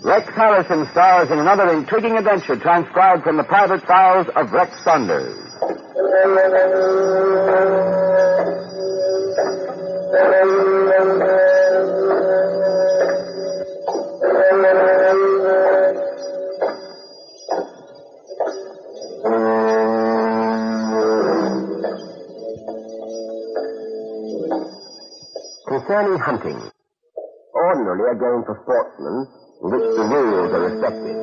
Rex Harrison stars in another intriguing adventure transcribed from the private files of Rex Saunders. Concerning hunting. Ordinarily a game for sportsmen in which the rules are respected.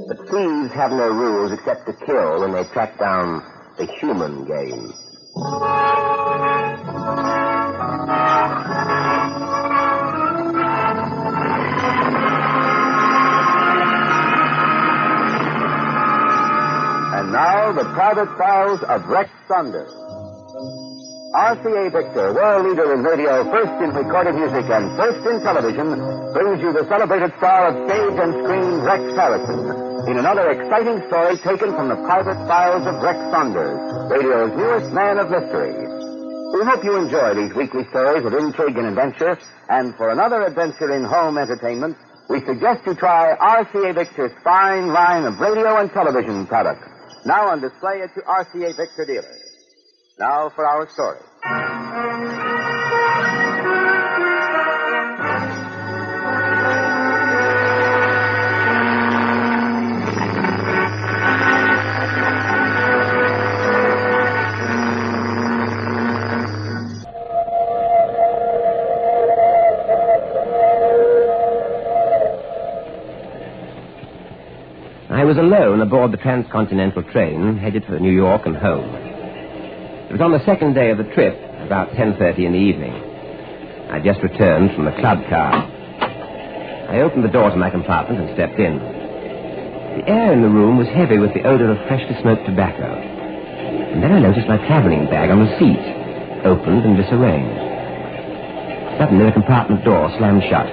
But thieves have no rules except to kill when they track down the human game. And now, the private files of Rex Saunders. RCA Victor, world leader in radio, first in recorded music and first in television, brings you the celebrated star of stage and screen, Rex Harrison, in another exciting story taken from the private files of Rex Saunders, radio's newest man of mystery. We hope you enjoy these weekly stories of intrigue and adventure, and for another adventure in home entertainment, we suggest you try RCA Victor's fine line of radio and television products, now on display at your RCA Victor dealers. Now for our story. I was alone aboard the transcontinental train headed for New York and home. It was on the second day of the trip, about 10:30 in the evening. I'd just returned from the club car. I opened the door to my compartment and stepped in. The air in the room was heavy with the odor of freshly smoked tobacco. And then I noticed my traveling bag on the seat, opened and disarranged. Suddenly the compartment door slammed shut.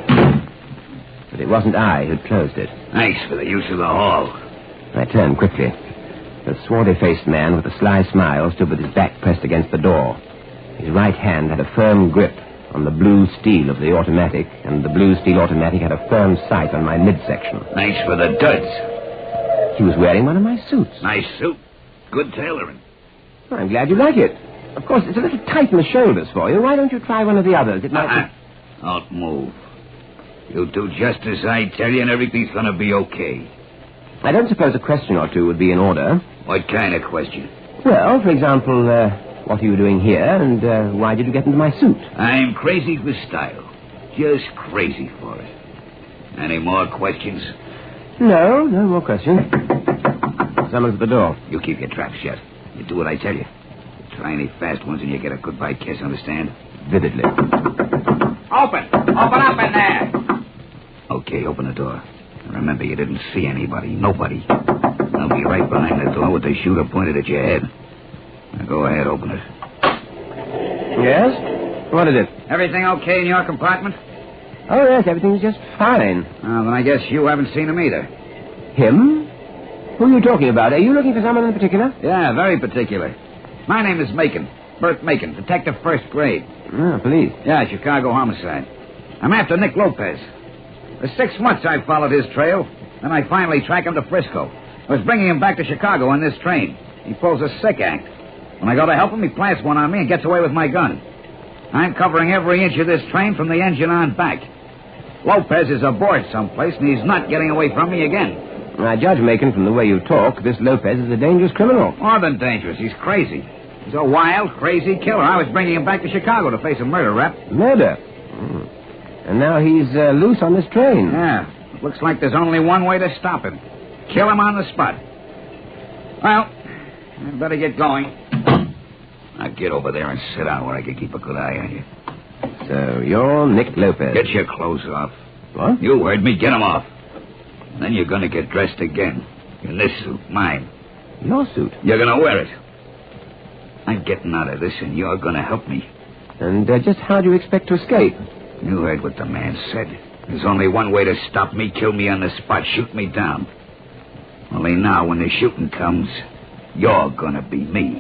But it wasn't I who'd closed it. Thanks for the use of the hall. I turned quickly. A swarthy-faced man with a sly smile stood with his back pressed against the door. His right hand had a firm grip on the blue steel of the automatic, and the blue steel automatic had a firm sight on my midsection. Thanks for the duds. He was wearing one of my suits. Nice suit. Good tailoring. I'm glad you like it. Of course, it's a little tight in the shoulders for you. Why don't you try one of the others? It might Don't move. You do just as I tell you, and everything's going to be okay. I don't suppose a question or two would be in order. What kind of question? Well, for example, what are you doing here, and why did you get into my suit? I'm crazy for style. Just crazy for it. Any more questions? No more questions. Someone's at the door. You keep your trap shut. You do what I tell you. Try any fast ones and you get a goodbye kiss, understand? Vividly. Open! Open up in there! Okay, open the door. Remember, you didn't see anybody. Nobody. I'll be right behind the door with the shooter pointed at your head. Now go ahead, open it. Yes? What is it? Everything okay in your compartment? Oh, yes, everything's just fine. Well, then I guess you haven't seen him either. Him? Who are you talking about? Are you looking for someone in particular? Yeah, very particular. My name is Macon. Bert Macon, detective first grade. Ah, police. Yeah, Chicago homicide. I'm after Nick Lopez. For 6 months I've followed his trail. Then I finally track him to Frisco. I was bringing him back to Chicago on this train. He pulls a sick act. When I go to help him, he plants one on me and gets away with my gun. I'm covering every inch of this train from the engine on back. Lopez is aboard someplace, and he's not getting away from me again. I judge, Macon, from the way you talk, this Lopez is a dangerous criminal. More than dangerous. He's crazy. He's a wild, crazy killer. I was bringing him back to Chicago to face a murder rap. Murder? And now he's loose on this train. Yeah. It looks like there's only one way to stop him. Kill him on the spot. Well, I'd better get going. Now get over there and sit down where I can keep a good eye on you. So you're Nick Lopez. Get your clothes off. What? You heard me. Get them off. And then you're going to get dressed again. In this suit, mine. Your suit? You're going to wear it. I'm getting out of this, and you're going to help me. And just how do you expect to escape? You heard what the man said. There's only one way to stop me. Kill me on the spot. Shoot me down. Only now, when the shooting comes, you're going to be me.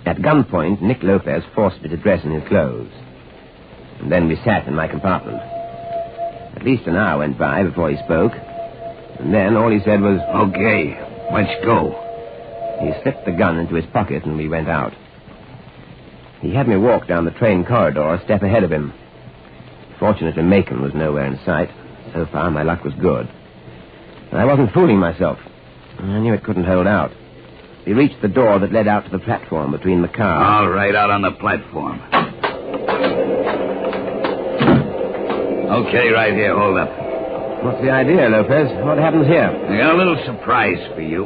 At gunpoint, Nick Lopez forced me to dress in his clothes. And then we sat in my compartment. At least an hour went by before he spoke. And then all he said was, Okay, let's go. He slipped the gun into his pocket and we went out. He had me walk down the train corridor a step ahead of him. Fortunately, Macon was nowhere in sight. So far, my luck was good. But I wasn't fooling myself. I knew it couldn't hold out. We reached the door that led out to the platform between the cars. All right, out on the platform. Okay, right here, hold up. What's the idea, Lopez? What happens here? I got a little surprise for you.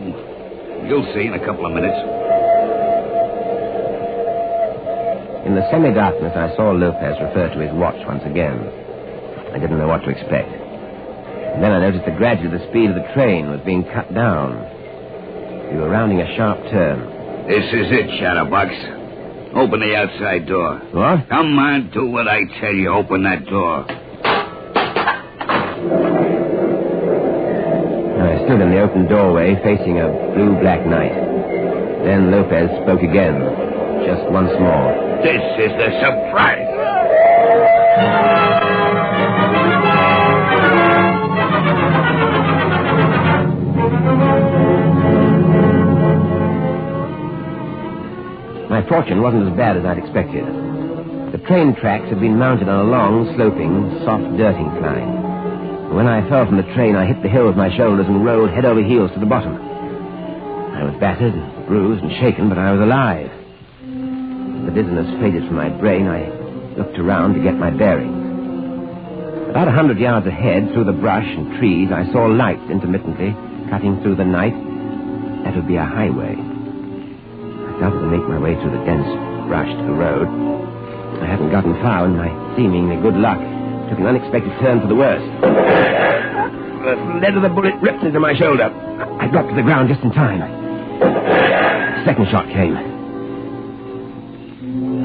You'll see in a couple of minutes. In the semi-darkness, I saw Lopez refer to his watch once again. I didn't know what to expect. And then I noticed that gradually the speed of the train was being cut down. We were rounding a sharp turn. This is it, Chatterbox. Open the outside door. What? Come on, do what I tell you. Open that door. I stood in the open doorway facing a blue-black night. Then Lopez spoke again, just once more. This is the surprise. My fortune wasn't as bad as I'd expected. The train tracks had been mounted on a long, sloping, soft dirt incline. When I fell from the train, I hit the hill with my shoulders and rolled head over heels to the bottom. I was battered, bruised, and shaken, but I was alive. As the dizziness faded from my brain, I looked around to get my bearings. About 100 yards ahead, through the brush and trees, I saw lights intermittently cutting through the night. That would be a highway. I started to make my way through the dense brush to the road. I hadn't gotten far when my seemingly good luck took an unexpected turn for the worse. The lead of the bullet ripped into my shoulder. I dropped to the ground just in time. The second shot came.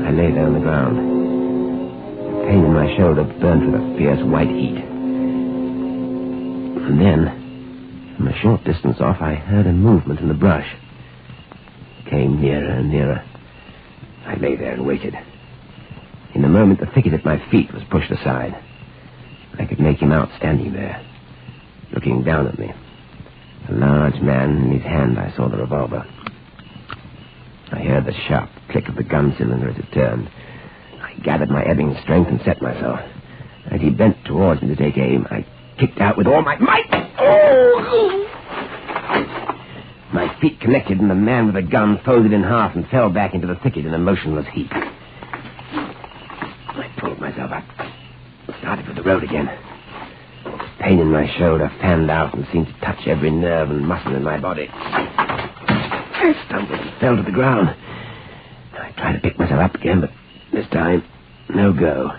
I lay there on the ground. The pain in my shoulder burned with a fierce white heat. And then, from a short distance off, I heard a movement in the brush. It came nearer and nearer. I lay there and waited. In a moment, the thicket at my feet was pushed aside. I could make him out standing there, looking down at me. A large man, in his hand I saw the revolver. I heard the sharp click of the gun cylinder as it turned. I gathered my ebbing strength and set myself. As he bent towards me to take aim, I kicked out with all my might. Oh! My feet connected, and the man with the gun folded in half and fell back into the thicket in a motionless heap. I pulled myself up, started for the road again. The pain in my shoulder fanned out and seemed to touch every nerve and muscle in my body. I stumbled and fell to the ground. I tried to pick myself up again, but this time, no go.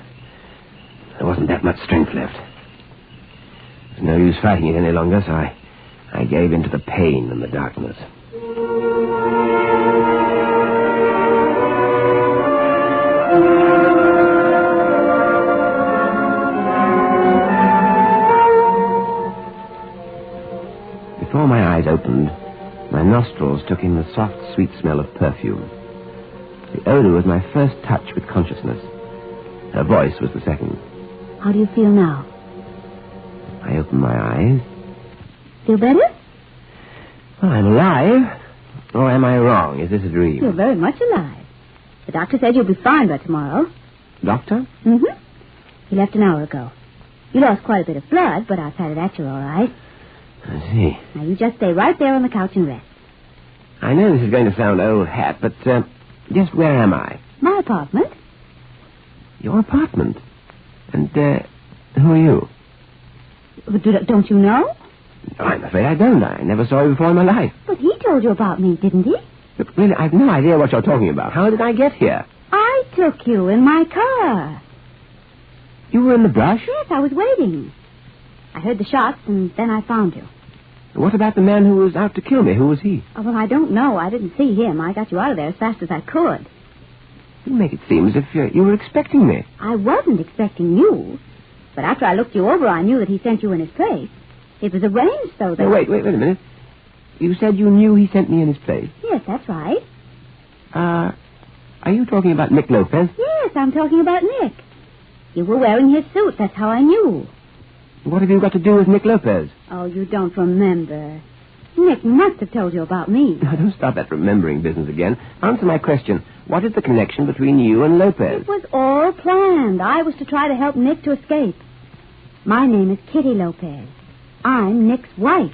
There wasn't that much strength left. There was no use fighting it any longer, so I gave in to the pain and the darkness. Before my eyes opened, my nostrils took in the soft, sweet smell of perfume. The odor was my first touch with consciousness. Her voice was the second. How do you feel now? I opened my eyes. Feel better? Well, I'm alive. Or am I wrong? Is this a dream? You're very much alive. The doctor said you'll be fine by tomorrow. Doctor? Mm-hmm. He left an hour ago. You lost quite a bit of blood, but outside of that, you're all right. I see. Now, you just stay right there on the couch and rest. I know this is going to sound old hat, but just where am I? My apartment. Your apartment? And who are you? Don't you know? I'm afraid I don't. I never saw you before in my life. But he told you about me, didn't he? Look, really, I've no idea what you're talking about. How did I get here? I took you in my car. You were in the brush? Yes, I was waiting. I heard the shots, and then I found you. What about the man who was out to kill me? Who was he? Oh, well, I don't know. I didn't see him. I got you out of there as fast as I could. You make it seem as if you were expecting me. I wasn't expecting you. But after I looked you over, I knew that he sent you in his place. It was arranged so that... Oh, wait a minute. You said you knew he sent me in his place? Yes, that's right. Are you talking about Nick Lopez? Yes, I'm talking about Nick. You were wearing his suit. That's how I knew. What have you got to do with Nick Lopez? Oh, you don't remember. Nick must have told you about me. Now, don't start that remembering business again. Answer my question. What is the connection between you and Lopez? It was all planned. I was to try to help Nick to escape. My name is Kitty Lopez. I'm Nick's wife.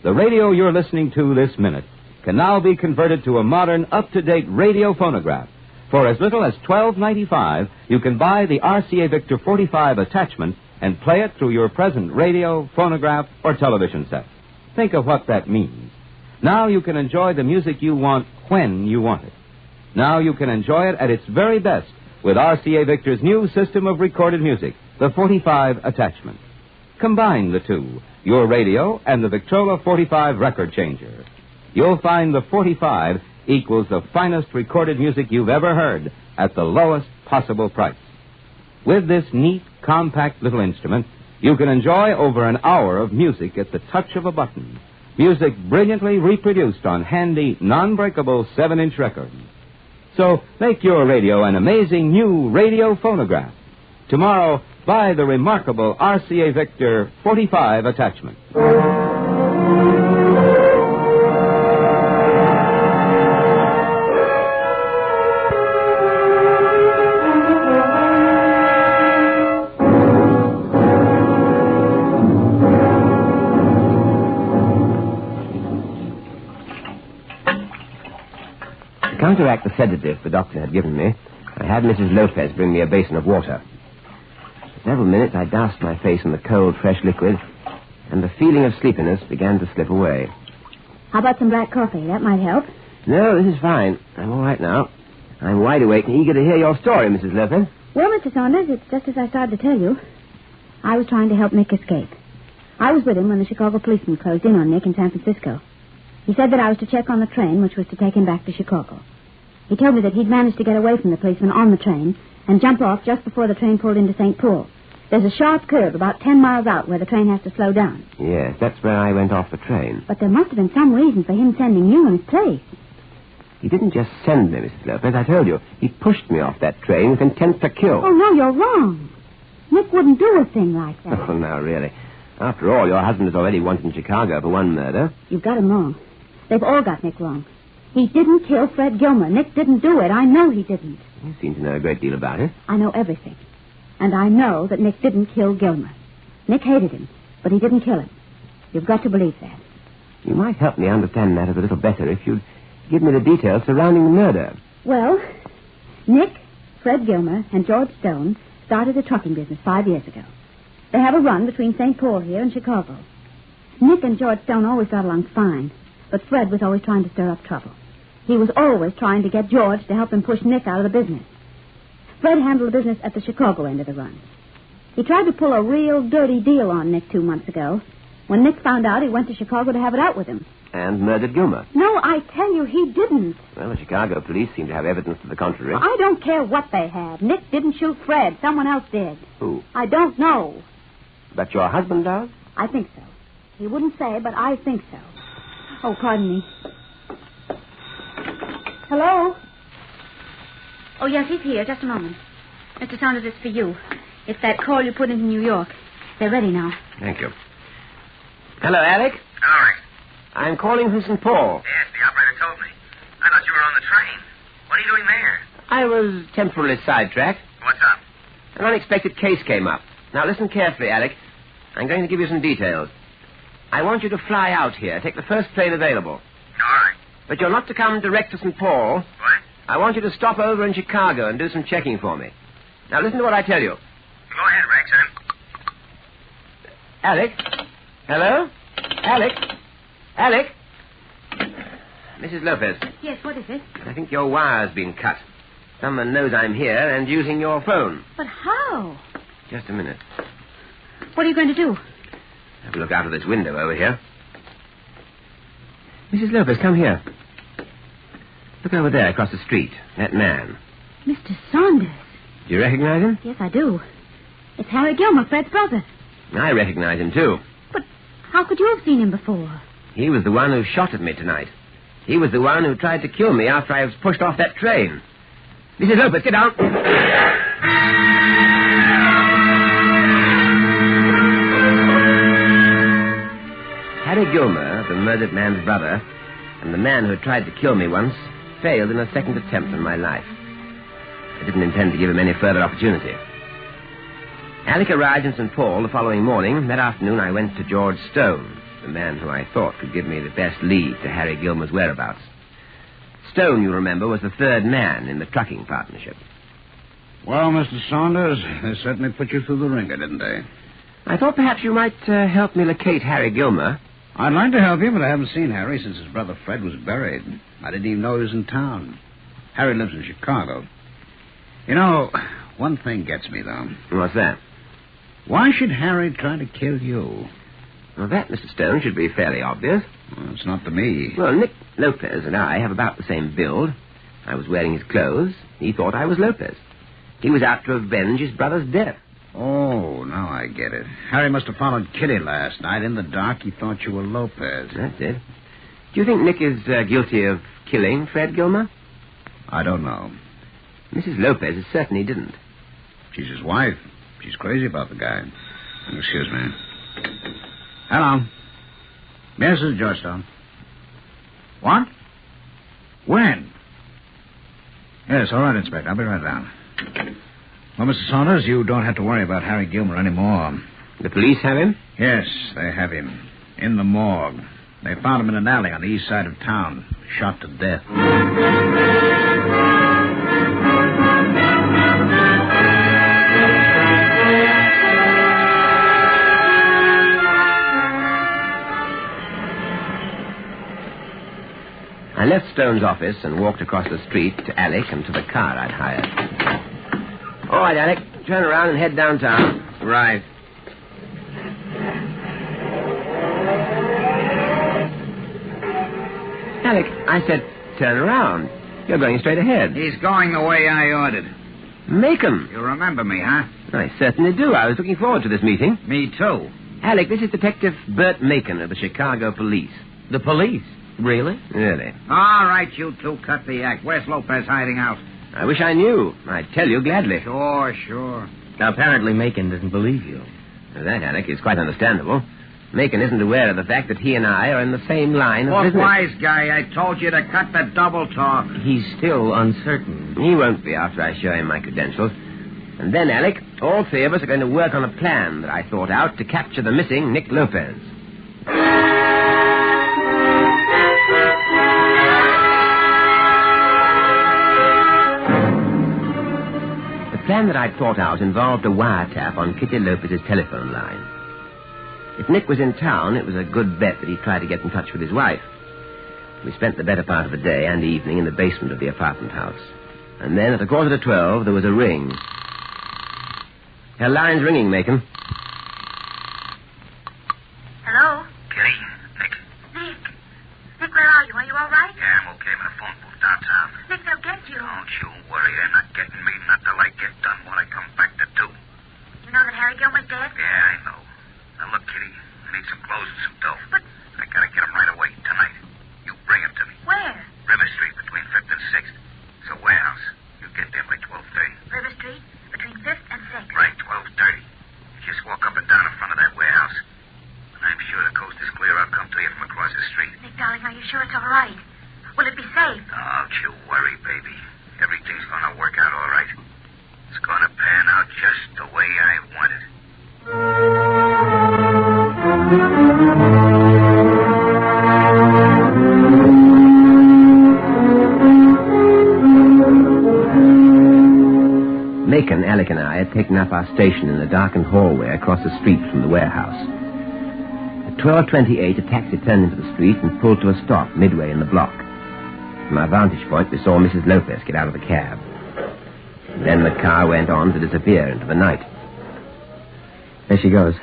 The radio you're listening to this minute can now be converted to a modern, up-to-date radio phonograph. For as little as $12.95, you can buy the RCA Victor 45 attachment and play it through your present radio, phonograph, or television set. Think of what that means. Now you can enjoy the music you want when you want it. Now you can enjoy it at its very best with RCA Victor's new system of recorded music, the 45 attachment. Combine the two, your radio and the Victrola 45 record changer. You'll find the 45 equals the finest recorded music you've ever heard at the lowest possible price. With this neat, compact little instrument, you can enjoy over an hour of music at the touch of a button. Music brilliantly reproduced on handy, non-breakable 7-inch records. So make your radio an amazing new radio phonograph. Tomorrow, buy the remarkable RCA Victor 45 attachment. To counteract the sedative the doctor had given me, I had Mrs. Lopez bring me a basin of water. For several minutes I doused my face in the cold, fresh liquid, and the feeling of sleepiness began to slip away. How about some black coffee? That might help. No, this is fine. I'm all right now. I'm wide awake and eager to hear your story, Mrs. Lopez. Well, Mr. Saunders, it's just as I started to tell you. I was trying to help Nick escape. I was with him when the Chicago policeman closed in on Nick in San Francisco. He said that I was to check on the train, which was to take him back to Chicago. He told me that he'd managed to get away from the policeman on the train and jump off just before the train pulled into St. Paul. There's a sharp curve about 10 miles out where the train has to slow down. Yes, that's where I went off the train. But there must have been some reason for him sending you in his place. He didn't just send me, Mrs. Lopez, I told you. He pushed me off that train with intent to kill. Oh, no, you're wrong. Nick wouldn't do a thing like that. Oh, no, really. After all, your husband is already wanted in Chicago for one murder. You've got him wrong. They've all got Nick wrong. He didn't kill Fred Gilmer. Nick didn't do it. I know he didn't. You seem to know a great deal about it. I know everything. And I know that Nick didn't kill Gilmer. Nick hated him, but he didn't kill him. You've got to believe that. You might help me understand matters a little better if you'd give me the details surrounding the murder. Well, Nick, Fred Gilmer, and George Stone started a trucking business 5 years ago. They have a run between St. Paul here and Chicago. Nick and George Stone always got along fine, but Fred was always trying to stir up trouble. He was always trying to get George to help him push Nick out of the business. Fred handled the business at the Chicago end of the run. He tried to pull a real dirty deal on Nick 2 months ago. When Nick found out, he went to Chicago to have it out with him. And murdered Gilmer. No, I tell you, he didn't. Well, the Chicago police seem to have evidence to the contrary. I don't care what they have. Nick didn't shoot Fred. Someone else did. Who? I don't know. But your husband does? I think so. He wouldn't say, but I think so. Oh, pardon me. Hello? Oh, yes, he's here. Just a moment. Mr. Saunders, it's for you. It's that call you put into New York. They're ready now. Thank you. Hello, Alec. Hello, Rick. I'm calling from St. Paul. Yes, the operator told me. I thought you were on the train. What are you doing there? I was temporarily sidetracked. What's up? An unexpected case came up. Now, listen carefully, Alec. I'm going to give you some details. I want you to fly out here. Take the first plane available. All right. But you're not to come direct to St. Paul. What? I want you to stop over in Chicago and do some checking for me. Now, listen to what I tell you. Go ahead, Rex. Alec? Hello? Alec? Alec? Mrs. Lopez, Yes, what is it? I think your wire's been cut. Someone knows I'm here and using your phone. But how? Just a minute. What are you going to do? Have a look out of this window over here. Mrs. Lopez, come here. Look over there across the street. That man. Mr. Saunders. Do you recognize him? Yes, I do. It's Harry Gilmer, Fred's brother. I recognize him, too. But how could you have seen him before? He was the one who shot at me tonight. He was the one who tried to kill me after I was pushed off that train. Mrs. Lopez, get down. Harry Gilmer, the murdered man's brother, and the man who had tried to kill me once, failed in a second attempt on my life. I didn't intend to give him any further opportunity. Alec arrived in St. Paul the following morning. That afternoon I went to George Stone, the man who I thought could give me the best lead to Harry Gilmer's whereabouts. Stone, you remember, was the third man in the trucking partnership. Well, Mr. Saunders, they certainly put you through the ringer, didn't they? I thought perhaps you might help me locate Harry Gilmer. I'd like to help you, but I haven't seen Harry since his brother Fred was buried. I didn't even know he was in town. Harry lives in Chicago. You know, one thing gets me, though. What's that? Why should Harry try to kill you? Well, that, Mr. Stone, should be fairly obvious. Well, it's not to me. Well, Nick Lopez and I have about the same build. I was wearing his clothes. He thought I was Lopez. He was out to avenge his brother's death. Oh, now I get it. Harry must have followed Kitty last night. In the dark, he thought you were Lopez. That's it. Do you think Nick is guilty of killing Fred Gilmer? I don't know. Mrs. Lopez is certain he didn't. She's his wife. She's crazy about the guy. Excuse me. Hello. Yes, this is Georgetown. What? When? Yes, all right, Inspector. I'll be right down. Well, Mr. Saunders, you don't have to worry about Harry Gilmer anymore. The police have him? Yes, they have him. In the morgue. They found him in an alley on the east side of town. Shot to death. I left Stone's office and walked across the street to Alec and to the car I'd hired. All right, Alec. Turn around and head downtown. Right. Alec, I said turn around. You're going straight ahead. He's going the way I ordered. Macon. You remember me, huh? I certainly do. I was looking forward to this meeting. Me too. Alec, this is Detective Bert Macon of the Chicago Police. The police? Really? Really? All right, you two, cut the act. Where's Lopez hiding out? I wish I knew. I'd tell you gladly. Sure. Apparently Macon doesn't believe you. That, Alec, is quite understandable. Macon isn't aware of the fact that he and I are in the same line of What business. wise guy? I told you to cut the double talk. He's still uncertain. He won't be after I show him my credentials. And then, Alec, all three of us are going to work on a plan that I thought out to capture the missing Nick Lopez. The plan that I'd thought out involved a wiretap on Kitty Lopez's telephone line. If Nick was in town, it was a good bet that he'd try to get in touch with his wife. We spent the better part of the day and evening in the basement of the apartment house. And then at 11:45, there was a ring. Her line's ringing, Macon. Hello? Kitty, Nick. Nick, where are you? Are you all right? Yeah, I'm okay. I'm in a phone booth downtown. Nick, they'll get you. Don't you worry. They're not getting me. Not till I get done what I come back to do. You know that Harry Gilmer's dead? Yeah, I know. Now, look, Kitty. I need some clothes and some dough. But... I gotta get them right away, tonight. You bring them to me. Where? River Street, between 5th and 6th. It's a warehouse. You get there by 12:30. River Street, between 5th and 6th. Right, 12:30. Just walk up and down in front of that warehouse. When I'm sure the coast is clear, I'll come to you from across the street. Nick, darling, are you sure it's all right? Will it be safe? Don't you worry, baby. Everything's gonna work out all right. It's gonna pan out just the way I want it. Macon, Alec, and I had taken up our station in a darkened hallway across the street from the warehouse. At 12:28, a taxi turned into the street and pulled to a stop midway in the block. From our vantage point, we saw Mrs. Lopez get out of the cab. Then the car went on to disappear into the night. There she goes.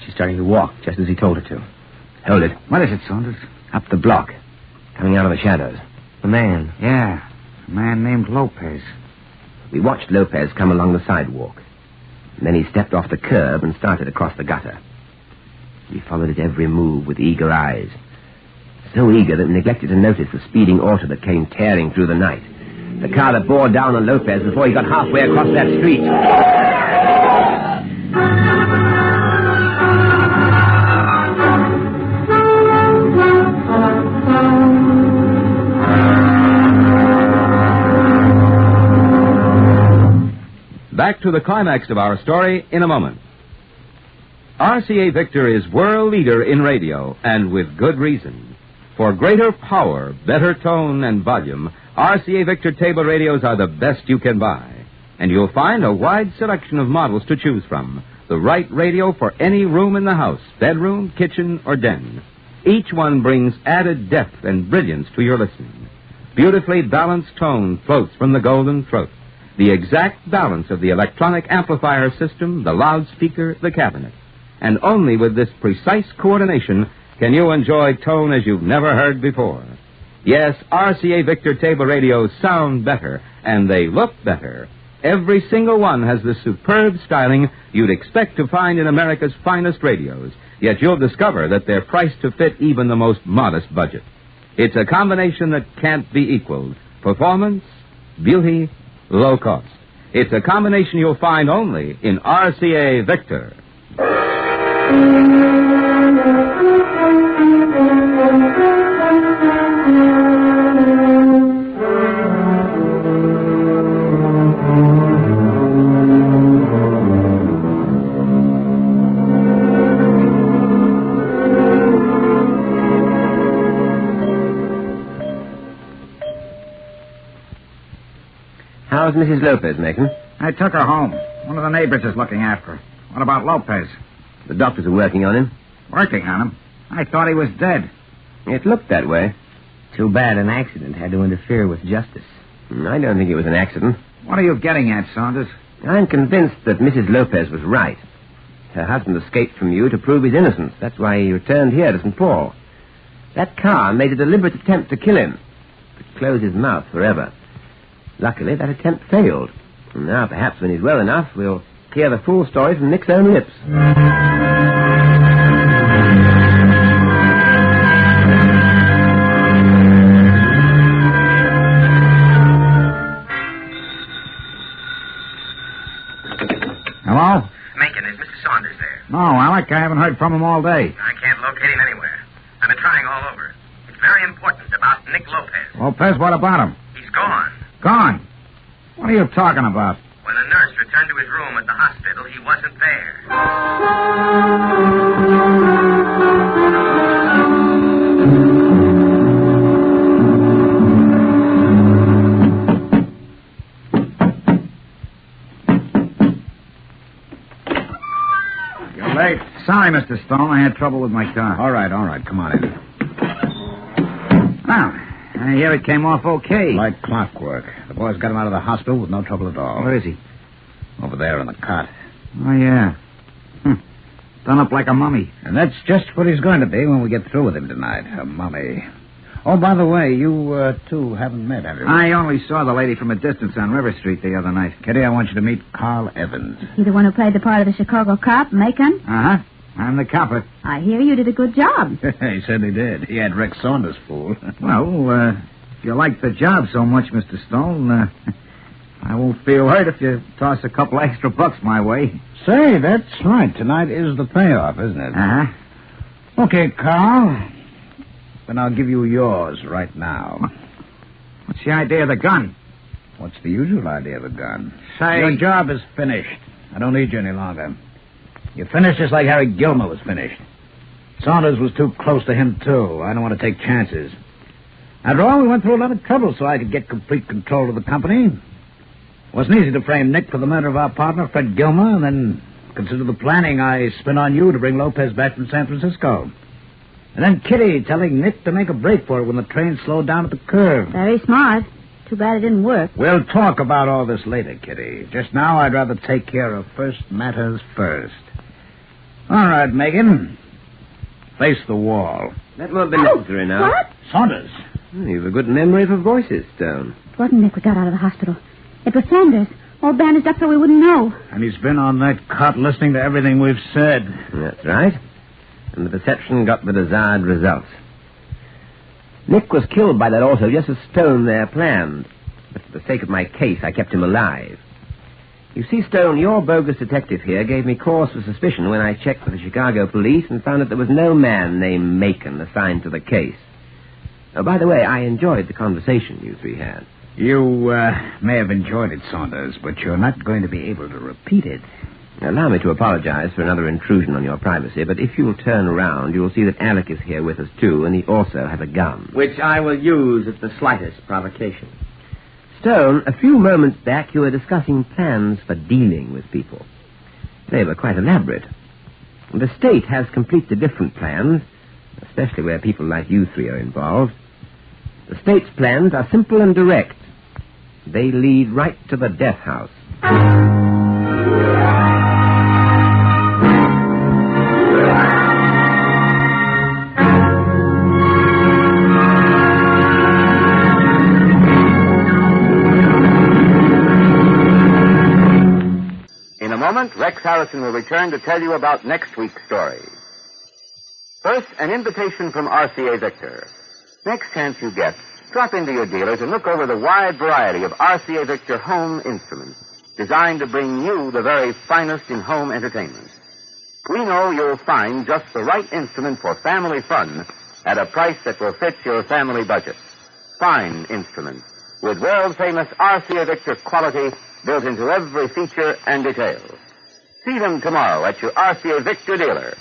She's starting to walk, just as he told her to. Hold it. What is it, Saunders? Up the block. Coming out of the shadows. The man. Yeah. A man named Lopez. We watched Lopez come along the sidewalk. And then he stepped off the curb and started across the gutter. We followed his every move with eager eyes. So eager that we neglected to notice the speeding auto that came tearing through the night. The car that bore down on Lopez before he got halfway across that street. Back to the climax of our story in a moment. RCA Victor is world leader in radio, and with good reason. For greater power, better tone, and volume, RCA Victor table radios are the best you can buy. And you'll find a wide selection of models to choose from. The right radio for any room in the house, bedroom, kitchen, or den. Each one brings added depth and brilliance to your listening. Beautifully balanced tone floats from the golden throat. The exact balance of the electronic amplifier system, the loudspeaker, the cabinet. And only with this precise coordination can you enjoy tone as you've never heard before. Yes, RCA Victor table radios sound better, and they look better. Every single one has the superb styling you'd expect to find in America's finest radios, yet you'll discover that they're priced to fit even the most modest budget. It's a combination that can't be equaled. Performance, beauty, low cost. It's a combination you'll find only in RCA Victor. How's Mrs. Lopez, Macon? I took her home. One of the neighbors is looking after her. What about Lopez? The doctors are working on him. Working on him? I thought he was dead. It looked that way. Too bad an accident had to interfere with justice. I don't think it was an accident. What are you getting at, Saunders? I'm convinced that Mrs. Lopez was right. Her husband escaped from you to prove his innocence. That's why he returned here to St. Paul. That car made a deliberate attempt to kill him, to close his mouth forever. Luckily, that attempt failed. And now, perhaps when he's well enough, we'll hear the full story from Nick's own lips. Hello? Macon, is Mr. Saunders there? No, Alec. I haven't heard from him all day. I can't locate him anywhere. I've been trying all over. It's very important about Nick Lopez. Lopez, what about him? He's gone. Gone. What are you talking about? When the nurse returned to his room at the hospital, he wasn't there. You're late. Sorry, Mr. Stone. I had trouble with my car. All right. Come on in. Well, I hear it came off okay. Like clockwork. The boys got him out of the hospital with no trouble at all. Where is he? Over there in the cot. Oh, yeah. Done up like a mummy. And that's just what he's going to be when we get through with him tonight. A mummy. Oh, by the way, you two haven't met, have you? I only saw the lady from a distance on River Street the other night. Kitty, I want you to meet Carl Evans. He the one who played the part of the Chicago cop, Macon? Uh-huh. I'm the copper. I hear you did a good job. He certainly did. He had Rex Saunders fooled. Well, if you like the job so much, Mr. Stone, I won't feel hurt if you toss a couple extra bucks my way. Say, that's right. Tonight is the payoff, isn't it? Uh-huh. Okay, Carl. Then I'll give you yours right now. What's the idea of the gun? What's the usual idea of a gun? Say... Your job is finished. I don't need you any longer. You're finished just like Harry Gilmer was finished. Saunders was too close to him, too. I don't want to take chances. After all, we went through a lot of trouble so I could get complete control of the company. It wasn't easy to frame Nick for the murder of our partner, Fred Gilmer, and then consider the planning I spent on you to bring Lopez back from San Francisco. And then Kitty telling Nick to make a break for it when the train slowed down at the curve. Very smart. Too bad it didn't work. We'll talk about all this later, Kitty. Just now, I'd rather take care of first matters first. All right, Megan. Face the wall. That won't be necessary now. What? Saunders, You've a good memory for voices, Stone. It wasn't Nick we got out of the hospital. It was Saunders, all bandaged up so we wouldn't know. And he's been on that cot listening to everything we've said. That's right. And the perception got the desired results. Nick was killed by that auto just as Stone there planned. But for the sake of my case, I kept him alive. You see, Stone, your bogus detective here gave me cause for suspicion when I checked with the Chicago police and found that there was no man named Macon assigned to the case. Oh, by the way, I enjoyed the conversation you three had. You may have enjoyed it, Saunders, but you're not going to be able to repeat it. Allow me to apologize for another intrusion on your privacy, but if you'll turn around, you'll see that Alec is here with us, too, and he also has a gun. Which I will use at the slightest provocation. Stone, a few moments back you were discussing plans for dealing with people. They were quite elaborate. The state has completely different plans, especially where people like you three are involved. The state's plans are simple and direct. They lead right to the death house. In a moment, Rex Harrison will return to tell you about next week's story. First, an invitation from RCA Victor. Next chance you get, drop into your dealers and look over the wide variety of RCA Victor home instruments designed to bring you the very finest in home entertainment. We know you'll find just the right instrument for family fun at a price that will fit your family budget. Fine instruments with world-famous RCA Victor quality built into every feature and detail. See them tomorrow at your RCA Victor dealer.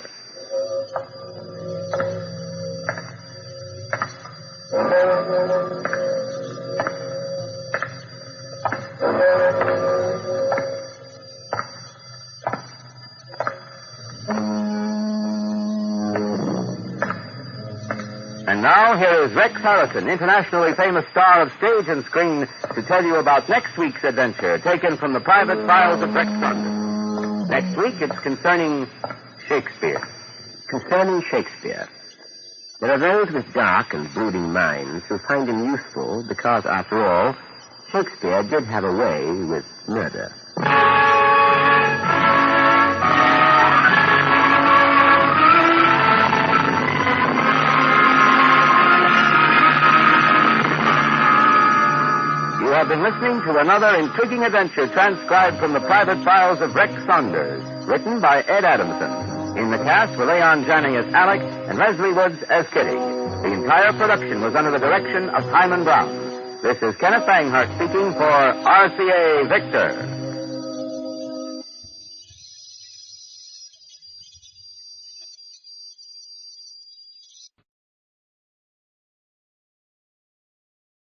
And now, here is Rex Harrison, internationally famous star of stage and screen, to tell you about next week's adventure, taken from the private files of Rex Saunders. Next week, it's concerning Shakespeare. Concerning Shakespeare, there are those with dark and brooding minds who find him useful because, after all, Shakespeare did have a way with murder. You have been listening to another intriguing adventure transcribed from the private files of Rex Saunders, written by Ed Adamson. In the cast were Leon Janney as Alec and Leslie Woods as Kitty. The entire production was under the direction of Hyman Brown. This is Kenneth Banghart speaking for RCA Victor.